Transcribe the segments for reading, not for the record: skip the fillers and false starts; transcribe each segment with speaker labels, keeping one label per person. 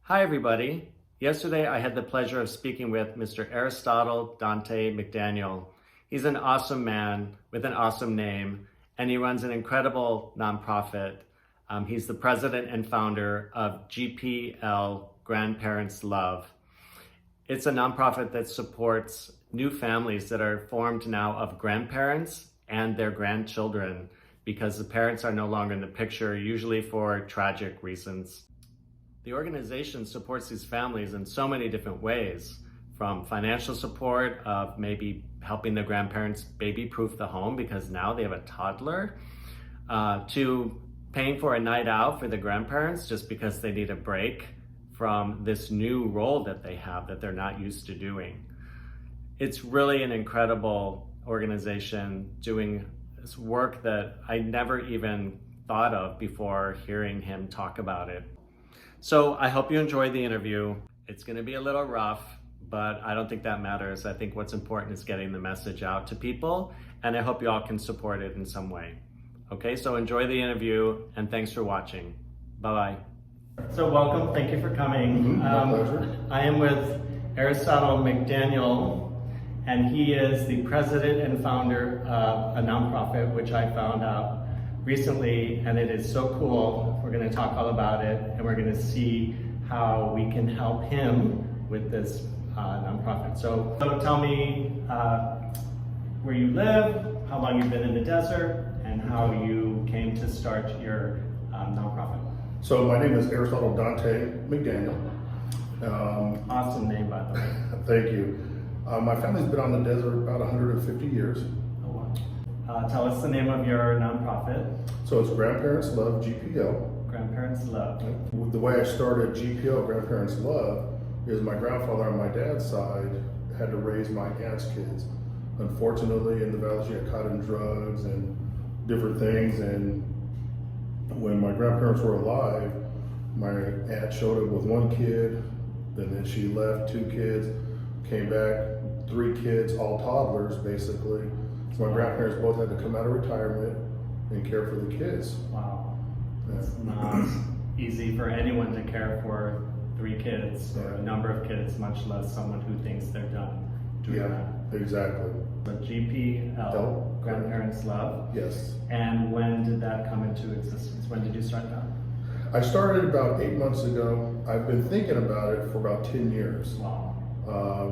Speaker 1: Hi, everybody. Yesterday, I had the pleasure of speaking with Mr. Aristotle Dante McDaniel. He's an awesome man with an awesome name, and he runs an incredible nonprofit. He's the president and founder of GPL, Grandparents Love. It's a nonprofit that supports new families that are formed now of grandparents and their grandchildren because the parents are no longer in the picture, usually for tragic reasons. The organization supports these families in so many different ways, from financial support of maybe helping the grandparents baby-proof the home because now they have a toddler, to paying for a night out for the grandparents just because they need a break from this new role that they have that they're not used to doing. It's really an incredible organization doing this work that I never even thought of before hearing him talk about it. So I hope you enjoyed the interview. It's going to be a little rough, but I don't think that matters. I think what's important is getting the message out to people, and I hope you all can support it in some way. Okay, so enjoy the interview, and thanks for watching. Bye-bye. So welcome, thank you for coming.
Speaker 2: My pleasure.
Speaker 1: I am with Aristotle McDaniel, and he is the president and founder of a nonprofit, which I found out recently, and it is so cool. We're going to talk all about it, and we're going to see how we can help him with this nonprofit. So tell me where you live, how long you've been in the desert, and how you came to start your nonprofit.
Speaker 2: So my name is Aristotle Dante McDaniel.
Speaker 1: Awesome name, by the way.
Speaker 2: Thank you. My family's been on the desert about 150 years.
Speaker 1: Tell us the name of your nonprofit.
Speaker 2: So it's Grandparents Love, GPL.
Speaker 1: Grandparents Love.
Speaker 2: The way I started GPL, Grandparents Love, is my grandfather on my dad's side had to raise my aunt's kids. Unfortunately, in the valley, she got caught in drugs and different things. And when my grandparents were alive, my aunt showed up with one kid, and then she left 2 kids, came back, 3 kids, all toddlers, basically. So my grandparents both had to come out of retirement and care for the kids.
Speaker 1: Wow. It's not easy for anyone to care for 3 kids or a number of kids, much less someone who thinks they're done doing that.
Speaker 2: Exactly.
Speaker 1: But GPL, Grandparents Love.
Speaker 2: Yes.
Speaker 1: And when did that come into existence? When did you start that?
Speaker 2: I started about 8 months ago. I've been thinking about it for about 10 years.
Speaker 1: Wow.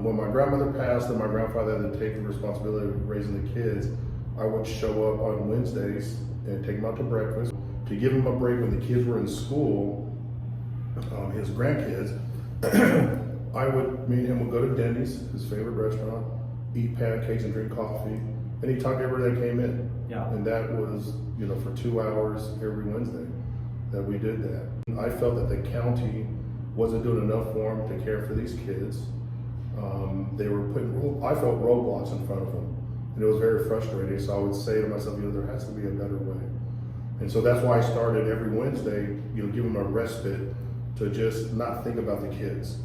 Speaker 2: When my grandmother passed and my grandfather had to take the responsibility of raising the kids, I would show up on Wednesdays and take them out to breakfast to give him a break when the kids were in school, his grandkids. I would, me and him would go to Denny's, his favorite restaurant, eat pancakes and drink coffee, and he talked to everybody that came in.
Speaker 1: Yeah.
Speaker 2: And that was, for 2 hours every Wednesday that we did that. I felt that the county wasn't doing enough for him to care for these kids. They were putting, I felt roadblocks in front of them, and it was very frustrating. So I would say to myself, there has to be a better way. And so that's why I started every Wednesday, give them a respite to just not think about the kids.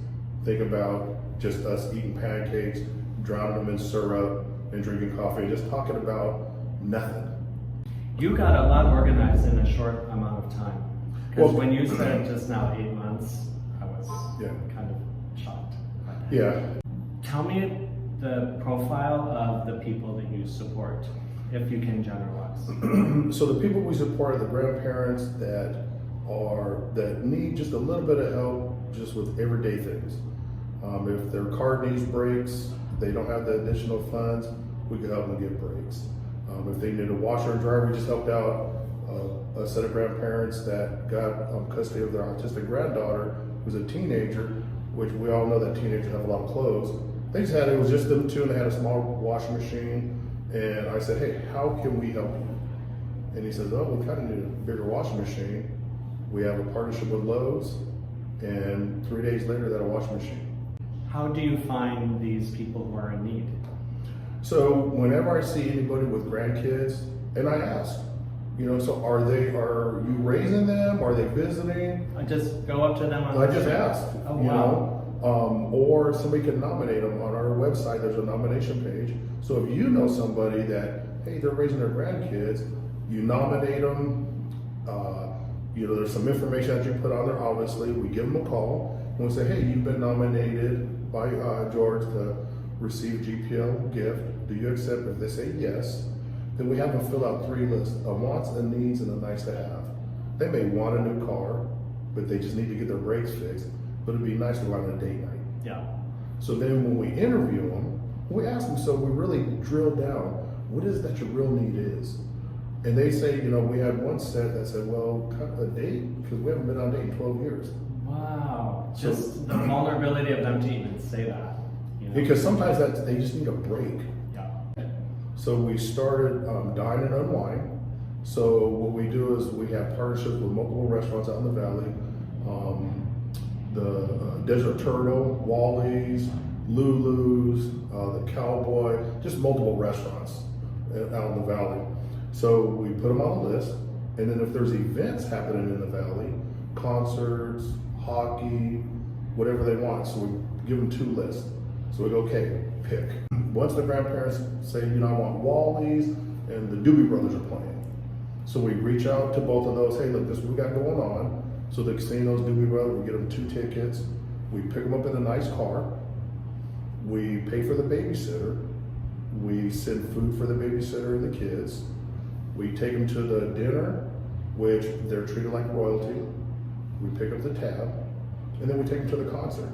Speaker 2: Think about just us eating pancakes, drowning them in syrup, and drinking coffee, and just talking about nothing.
Speaker 1: You got a lot organized in a short amount of time. Because when you said just now 8 months, I was kind of shocked.
Speaker 2: Yeah.
Speaker 1: Tell me the profile of the people that you support, if you can generalize.
Speaker 2: So the people we support are the grandparents that need just a little bit of help just with everyday things. If their car needs brakes, they don't have the additional funds, we can help them get brakes. If they need a washer and dryer, we just helped out a set of grandparents that got custody of their autistic granddaughter, who's a teenager, which we all know that teenagers have a lot of clothes. It was just them 2, and they had a small washing machine. And I said, hey, how can we help you? And he says, we kind of need a bigger washing machine. We have a partnership with Lowe's, and 3 days later, they had a washing machine.
Speaker 1: How do you find these people who are in need?
Speaker 2: So whenever I see anybody with grandkids, and I ask, so are you raising them? Are they visiting?
Speaker 1: I just go up to them on
Speaker 2: I just ask,
Speaker 1: oh, wow.
Speaker 2: Or somebody can nominate them on our website. There's a nomination page. So if you know somebody that, hey, they're raising their grandkids, you nominate them. There's some information that you put on there. Obviously, we give them a call, When we say, hey, you've been nominated by George to receive GPL gift, do you accept? If they say yes, then we have them fill out 3 lists: a wants, a needs, and a nice to have. They may want a new car, but they just need to get their brakes fixed, but it'd be nice to go on a date night.
Speaker 1: Yeah.
Speaker 2: So then when we interview them, we ask them, so we really drill down, what is that your real need is? And they say, we had one set that said, well, a date, because we haven't been on a date in 12 years.
Speaker 1: Wow. Just the vulnerability of them to even say that.
Speaker 2: Because sometimes they just need a break.
Speaker 1: Yeah.
Speaker 2: So we started Dine and Unwind. So what we do is we have partnerships with multiple restaurants out in the valley. The Desert Turtle, Wally's, Lulu's, the Cowboy, just multiple restaurants out in the valley. So we put them on a list, and then if there's events happening in the valley, concerts, hockey, whatever they want, so we give them 2 lists. So we go, okay, pick. Once the grandparents say, I want Wally's, and the Doobie Brothers are playing. So we reach out to both of those, hey, look, this is what we got going on. So the casinos, Doobie Brothers, we get them 2 tickets. We pick them up in a nice car. We pay for the babysitter. We send food for the babysitter and the kids. We take them to the dinner, which they're treated like royalty. We pick up the tab, and then we take them to the concert.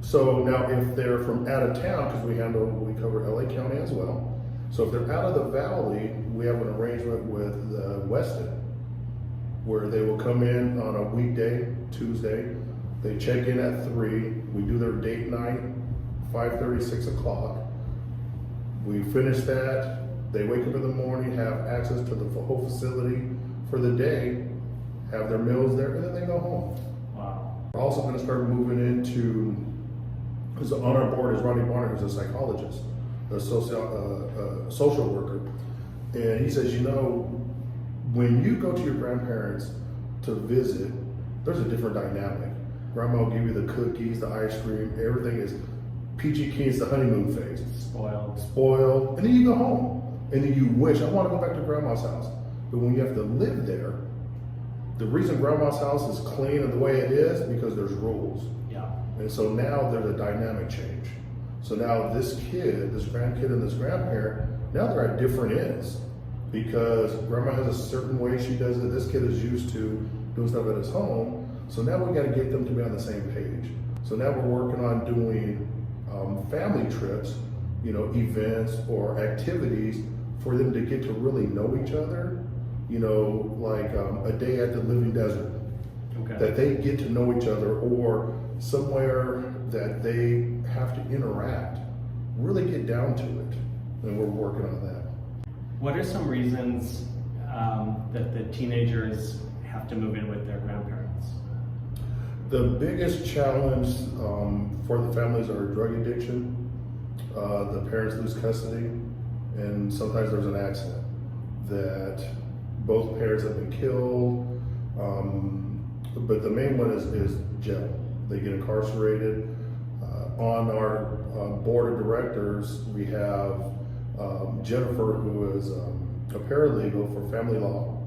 Speaker 2: So now if they're from out of town, because we cover LA County as well. So if they're out of the valley, we have an arrangement with the Westin, where they will come in on a weekday, Tuesday. They check in at 3. We do their date night, 5:30, 6 o'clock. We finish that. They wake up in the morning, have access to the whole facility for the day, have their meals there, and then they go home.
Speaker 1: Wow.
Speaker 2: We're also going to start moving into, because on our board is Ronnie Barner, who's a psychologist, a social worker. And he says, when you go to your grandparents to visit, there's a different dynamic. Grandma will give you the cookies, the ice cream, everything is peachy keen. It's the honeymoon phase. Spoiled. And then you go home. And then you wish, I want to go back to grandma's house. But when you have to live there, the reason grandma's house is clean and the way it is, because there's rules.
Speaker 1: Yeah.
Speaker 2: And so now there's a dynamic change. So now this grandkid and this grandparent, now they're at different ends. Because grandma has a certain way she does it. This kid is used to doing stuff at his home. So now we got to get them to be on the same page. So now we're working on doing family trips, events or activities for them to get to really know each other. Like a day at the Living Desert. Okay. That they get to know each other, or somewhere that they have to interact, really get down to it. And we're working on that.
Speaker 1: What are some reasons that the teenagers have to move in with their grandparents?
Speaker 2: The biggest challenge for the families are drug addiction. The parents lose custody, and sometimes there's an accident that both parents have been killed. But the main one is jail. They get incarcerated. On our board of directors, we have Jennifer, who is a paralegal for family law.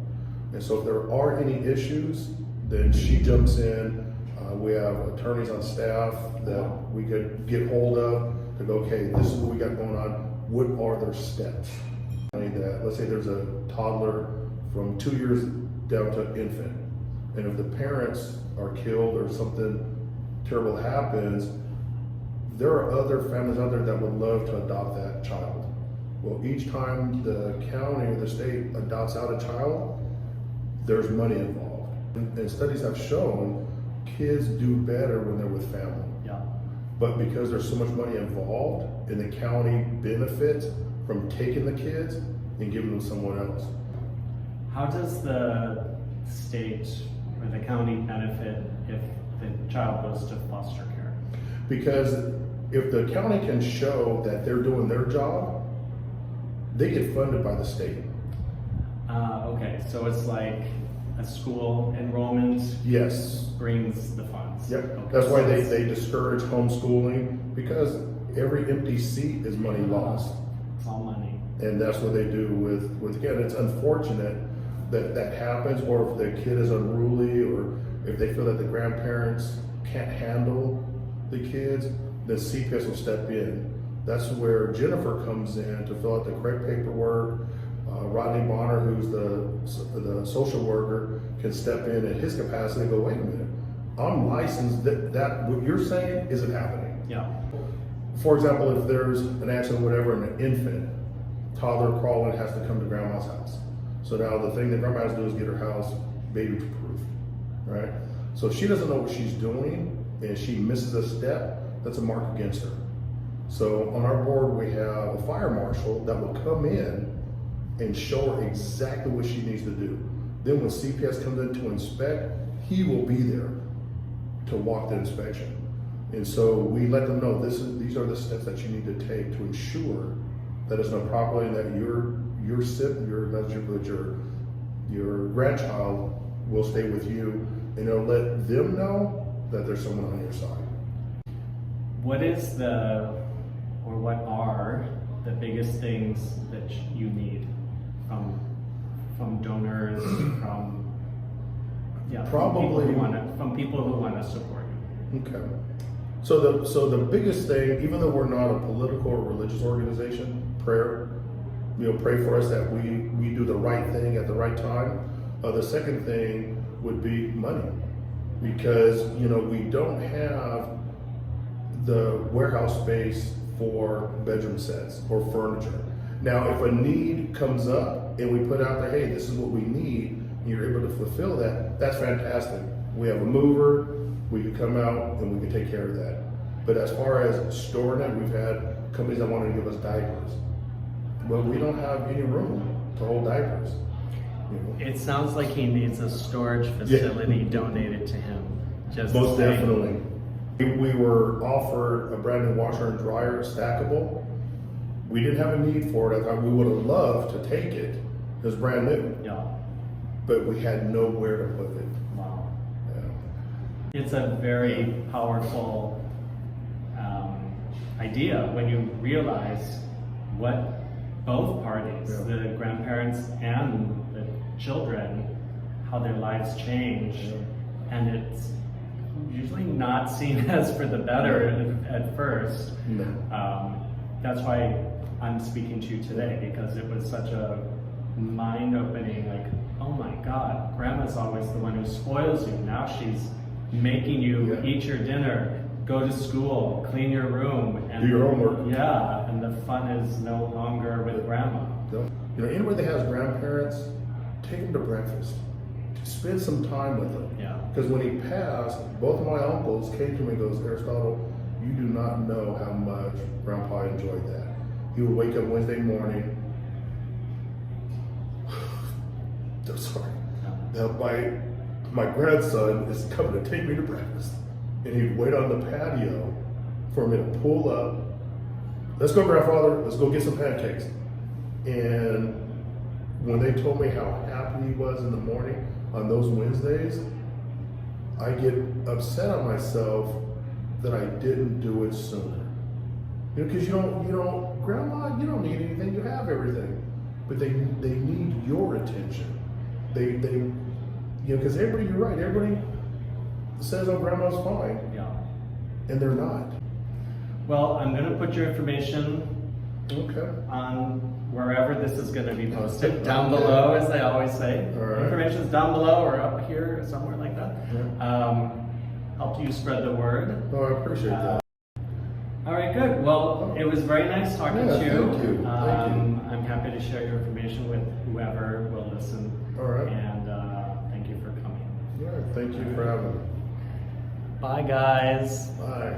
Speaker 2: And so if there are any issues, then she jumps in. We have attorneys on staff that we could get hold of to go, okay, this is what we got going on. What are their steps? Let's say there's a toddler from 2 years down to infant. And if the parents are killed or something terrible happens, there are other families out there that would love to adopt that child. Well, each time the county or the state adopts out a child, there's money involved. And studies have shown kids do better when they're with family.
Speaker 1: Yeah.
Speaker 2: But because there's so much money involved, and the county benefits from taking the kids and giving them someone else.
Speaker 1: How does the state or the county benefit if the child goes to foster care?
Speaker 2: Because if the county can show that they're doing their job, they get funded by the state.
Speaker 1: Okay, so it's like a school enrollment.
Speaker 2: Yes.
Speaker 1: Brings the funds.
Speaker 2: Yep.
Speaker 1: Okay.
Speaker 2: That's why they discourage homeschooling, because every empty seat is money lost.
Speaker 1: It's all money.
Speaker 2: And that's what they do with again, it's unfortunate that happens, or if the kid is unruly, or if they feel that the grandparents can't handle the kids, then CPS will step in. That's where Jennifer comes in to fill out the correct paperwork. Rodney Bonner, who's the social worker, can step in his capacity and go, wait a minute, I'm licensed, that what you're saying isn't happening.
Speaker 1: Yeah.
Speaker 2: For example, if there's an accident, whatever, and an infant, toddler crawling has to come to grandma's house. So now the thing that grandma has to do is get her house baby-proof, right? So if she doesn't know what she's doing and she misses a step, that's a mark against her. So on our board, we have a fire marshal that will come in and show her exactly what she needs to do. Then when CPS comes in to inspect, he will be there to walk the inspection. And so we let them know these are the steps that you need to take to ensure that it's done properly and that your grandchild will stay with you, and it'll let them know that there's someone on your side.
Speaker 1: What are the biggest things that you need from donors, from people who want to support you?
Speaker 2: Okay. So the biggest thing, even though we're not a political or religious organization, prayer. Pray for us that we do the right thing at the right time. The second thing would be money, because we don't have the warehouse space for bedroom sets or furniture. Now, if a need comes up and we put out there, hey, this is what we need, and you're able to fulfill that, that's fantastic. We have a mover, we can come out and we can take care of that. But as far as storing it, we've had companies that want to give us diapers, but we don't have any room to hold diapers.
Speaker 1: It sounds like he needs a storage facility donated to him.
Speaker 2: Most definitely. We were offered a brand new washer and dryer, stackable. We didn't have a need for it. I thought we would have loved to take it. It was brand new.
Speaker 1: Yeah.
Speaker 2: But we had nowhere to put it.
Speaker 1: Wow.
Speaker 2: Yeah.
Speaker 1: It's a very powerful idea when you realize what both parties, the grandparents and the children, how their lives change, and it's usually not seen as for the better at first.
Speaker 2: No.
Speaker 1: That's why I'm speaking to you today, because it was such a mind-opening, like, oh my God, grandma's always the one who spoils you. Now she's making you eat your dinner, go to school, clean your room, and
Speaker 2: do your homework.
Speaker 1: Yeah, and the fun is no longer with grandma.
Speaker 2: Anybody that has grandparents, take them to breakfast. Spend some time with them.
Speaker 1: Yeah.
Speaker 2: Because when he passed, both of my uncles came to me and goes, Aristotle, you do not know how much Grandpa enjoyed that. He would wake up Wednesday morning. I'm sorry. Now my grandson is coming to take me to breakfast. And he'd wait on the patio for me to pull up. Let's go, grandfather, let's go get some pancakes. And when they told me how happy he was in the morning on those Wednesdays, I get upset on myself that I didn't do it sooner. Because grandma, you don't need anything, you have everything. But they need your attention. Because everybody, you're right, everybody says, oh, grandma's fine.
Speaker 1: Yeah.
Speaker 2: And they're not.
Speaker 1: Well, I'm going to put your information on wherever this is going to be posted, down below, as they always say.
Speaker 2: All right.
Speaker 1: Information's down below or up here, somewhere like that.
Speaker 2: Yeah.
Speaker 1: Help you spread the word.
Speaker 2: Oh, I appreciate that.
Speaker 1: All right, good. Well, it was very nice talking to you.
Speaker 2: Thank you. Thank you.
Speaker 1: I'm happy to share your information with whoever will listen.
Speaker 2: All right.
Speaker 1: And thank you for coming.
Speaker 2: All right. Thank you for having me.
Speaker 1: Bye, guys.
Speaker 2: Bye.